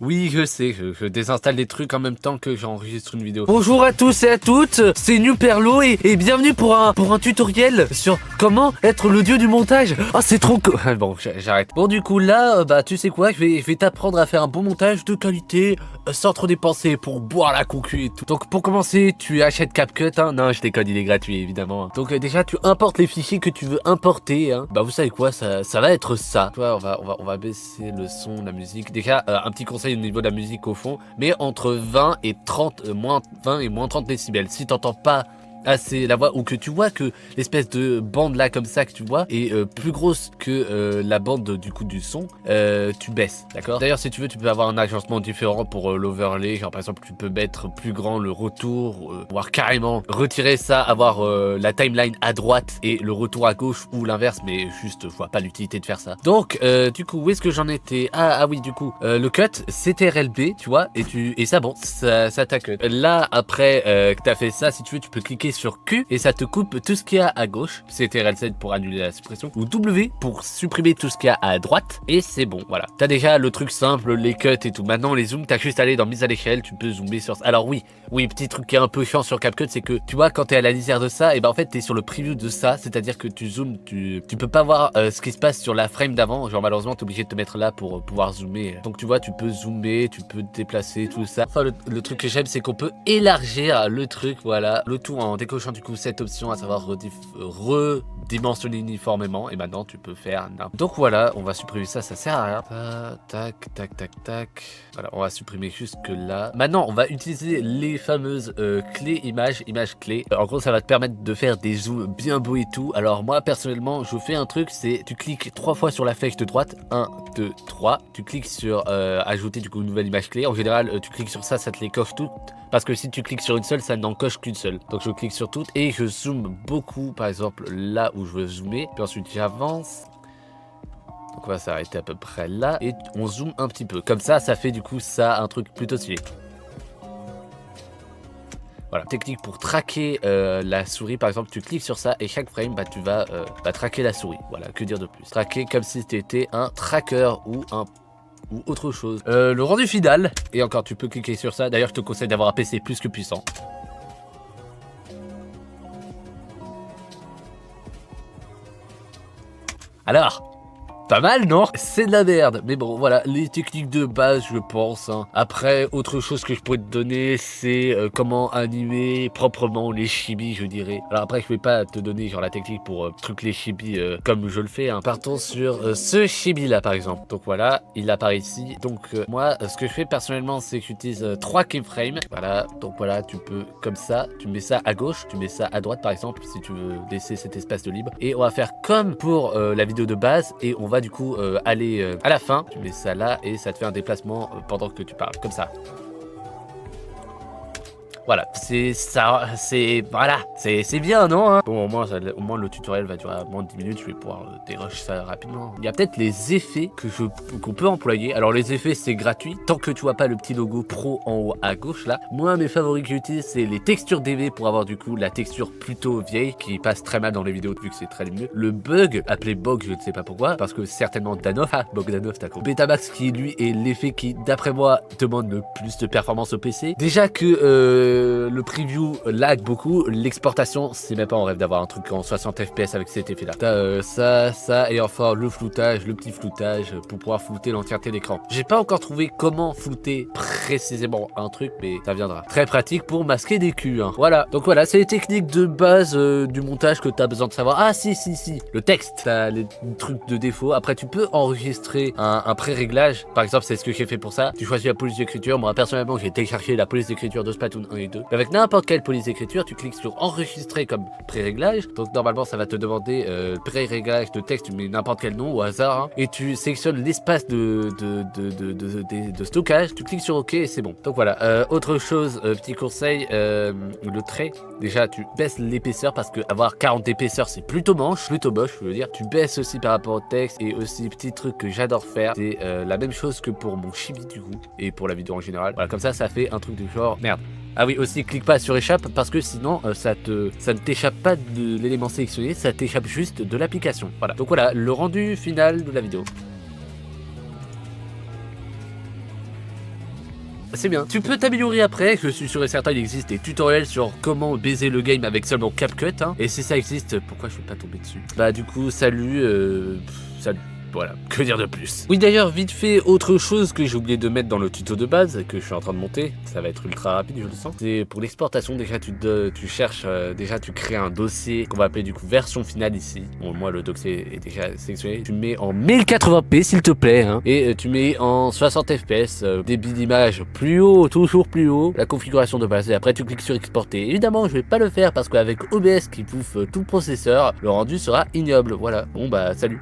Oui, je sais, je désinstalle des trucs en même temps que j'enregistre une vidéo. Bonjour à tous et à toutes, c'est Nuperlo et bienvenue pour un tutoriel sur comment être le dieu du montage. Ah, c'est trop cool. Bon, j'arrête. Bon, du coup, là, bah, tu sais quoi, je vais t'apprendre à faire un bon montage de qualité, sans trop dépenser pour boire la concu et tout. Donc, pour commencer, tu achètes CapCut, hein. Non, je déconne, il est gratuit, évidemment. Donc, déjà, tu importes les fichiers que tu veux importer, hein. Bah, vous savez quoi, ça va être ça. Tu vois, on va baisser le son, la musique. Déjà, un petit conseil au niveau de la musique au fond, mais entre 20 et 30, moins 20 et moins 30 décibels. Si t'entends pas assez la voix ou que tu vois que l'espèce de bande là comme ça que tu vois est plus grosse que la bande du coup du son, tu baisses, d'accord. D'ailleurs, si tu veux, tu peux avoir un agencement différent pour l'overlay, genre par exemple tu peux mettre plus grand le retour, voire carrément retirer ça, avoir la timeline à droite et le retour à gauche ou l'inverse, mais juste je vois pas l'utilité de faire ça. Donc du coup, où est-ce que j'en étais? Ah oui, du coup le cut CTRL-B, tu vois, et ça, bon, ça t'a cut. Là après que t'as fait ça, si tu veux, tu peux cliquer sur Q et ça te coupe tout ce qu'il y a à gauche, CTRL7 pour annuler la suppression, ou W pour supprimer tout ce qu'il y a à droite, et c'est bon, voilà. T'as déjà le truc simple, les cuts et tout. Maintenant les zooms, t'as juste à aller dans mise à l'échelle, tu peux zoomer sur ça. Alors oui, petit truc qui est un peu chiant sur CapCut, c'est que tu vois, quand t'es à la lisière de ça, et ben en fait t'es sur le preview de ça, c'est-à-dire que tu zoomes, tu peux pas voir ce qui se passe sur la frame d'avant, genre malheureusement t'es obligé de te mettre là pour pouvoir zoomer. Donc tu vois, tu peux zoomer, tu peux te déplacer, tout ça. Enfin, le truc que j'aime, c'est qu'on peut élargir le truc, voilà, le tout en décochant du coup cette option, à savoir redimensionner uniformément, et maintenant tu peux faire n'importe. Donc voilà, on va supprimer ça, ça sert à rien. Tac, tac, tac, tac. Voilà, on va supprimer jusque là. Maintenant, on va utiliser les fameuses clés image clé. En gros, ça va te permettre de faire des zooms bien beaux et tout. Alors moi, personnellement, je fais un truc, c'est tu cliques 3 fois sur la flèche de droite, 1, 2, 3. Tu cliques sur ajouter du coup une nouvelle image clé. En général, tu cliques sur ça, ça te les coche toutes. Parce que si tu cliques sur une seule, ça n'en coche qu'une seule. Donc je clique sur toutes et je zoome beaucoup, par exemple là où je veux zoomer. Puis ensuite j'avance. Donc on va s'arrêter à peu près là et on zoome un petit peu. Comme ça, ça fait du coup ça un truc plutôt stylé. Voilà, technique pour traquer la souris, par exemple, tu cliques sur ça et chaque frame, bah, tu vas traquer la souris. Voilà, que dire de plus. Traquer comme si c'était un tracker ou autre chose. Le rendu final, et encore tu peux cliquer sur ça, d'ailleurs je te conseille d'avoir un PC plus que puissant. Alors, pas mal, non? C'est de la merde, mais bon, voilà, les techniques de base, je pense, hein. Après, autre chose que je pourrais te donner, c'est comment animer proprement les chibis, je dirais. Alors après, je vais pas te donner genre la technique pour truc les chibis comme je le fais, hein. Partons sur ce chibi là, par exemple. Donc voilà, il apparaît ici. Donc moi, ce que je fais personnellement, c'est que j'utilise 3 keyframes. Voilà, donc voilà, tu peux comme ça, tu mets ça à gauche, tu mets ça à droite, par exemple, si tu veux laisser cet espace de libre. Et on va faire comme pour la vidéo de base, et on va du coup aller à la fin, tu mets ça là et ça te fait un déplacement pendant que tu parles, comme ça. Voilà, c'est ça, voilà, c'est bien, non hein. Bon, au moins le tutoriel va durer à moins de 10 minutes, je vais pouvoir dérush ça rapidement. Il y a peut-être les effets qu'on peut employer. Alors les effets, c'est gratuit, tant que tu vois pas le petit logo pro en haut à gauche là. Moi, mes favoris que j'utilise, c'est les textures DV pour avoir du coup la texture plutôt vieille, qui passe très mal dans les vidéos vu que c'est très mieux. Le bug, appelé bug, je ne sais pas pourquoi, parce que certainement Danov, Bogdanov, t'as compris. Betamax qui lui est l'effet qui, d'après moi, demande le plus de performance au PC. Déjà que le preview lag beaucoup, l'exportation, c'est même pas en rêve d'avoir un truc en 60 fps avec cet effet là. T'as ça et enfin le floutage, le petit floutage pour pouvoir flouter l'entièreté d'écran. J'ai pas encore trouvé comment flouter précisément un truc, mais ça viendra. Très pratique pour masquer des culs, hein. Voilà, donc voilà, c'est les techniques de base du montage que t'as besoin de savoir. Ah si, le texte, t'as les trucs de défaut. Après tu peux enregistrer un pré-réglage, par exemple c'est ce que j'ai fait pour ça. Tu choisis la police d'écriture, moi personnellement j'ai téléchargé la police d'écriture de Splatoon 1 et 2. Mais avec n'importe quelle police d'écriture, tu cliques sur enregistrer comme pré-réglage. Donc normalement ça va te demander pré-réglage de texte, tu mets n'importe quel nom au hasard, hein, et tu sélectionnes l'espace de stockage, tu cliques sur OK et c'est bon. Donc voilà, autre chose, petit conseil, le trait. Déjà tu baisses l'épaisseur parce que avoir 40 d'épaisseur c'est plutôt moche, je veux dire. Tu baisses aussi par rapport au texte, et aussi petit truc que j'adore faire, c'est la même chose que pour mon chibi du coup et pour la vidéo en général. Voilà, comme ça fait un truc du genre merde. Ah oui, aussi clique pas sur échappe parce que sinon ça ne t'échappe pas de l'élément sélectionné, ça t'échappe juste de l'application. Voilà, donc voilà le rendu final de la vidéo. c'est bien. Tu peux t'améliorer après, je suis sûr et certain il existe des tutoriels sur comment baiser le game avec seulement CapCut, hein. Et si ça existe, pourquoi je suis pas tombé dessus? Bah du coup, salut, salut. Voilà, que dire de plus? Oui d'ailleurs, vite fait, autre chose que j'ai oublié de mettre dans le tuto de base, que je suis en train de monter, ça va être ultra rapide je le sens, c'est pour l'exportation, déjà tu cherches, déjà tu crées un dossier qu'on va appeler du coup version finale ici. Bon moi le dossier est déjà sélectionné, tu mets en 1080p s'il te plaît, hein, et tu mets en 60 fps, débit d'image plus haut, toujours plus haut, la configuration de base, et après tu cliques sur exporter. Évidemment je vais pas le faire parce qu'avec OBS qui bouffe tout le processeur, le rendu sera ignoble, voilà, bon bah salut.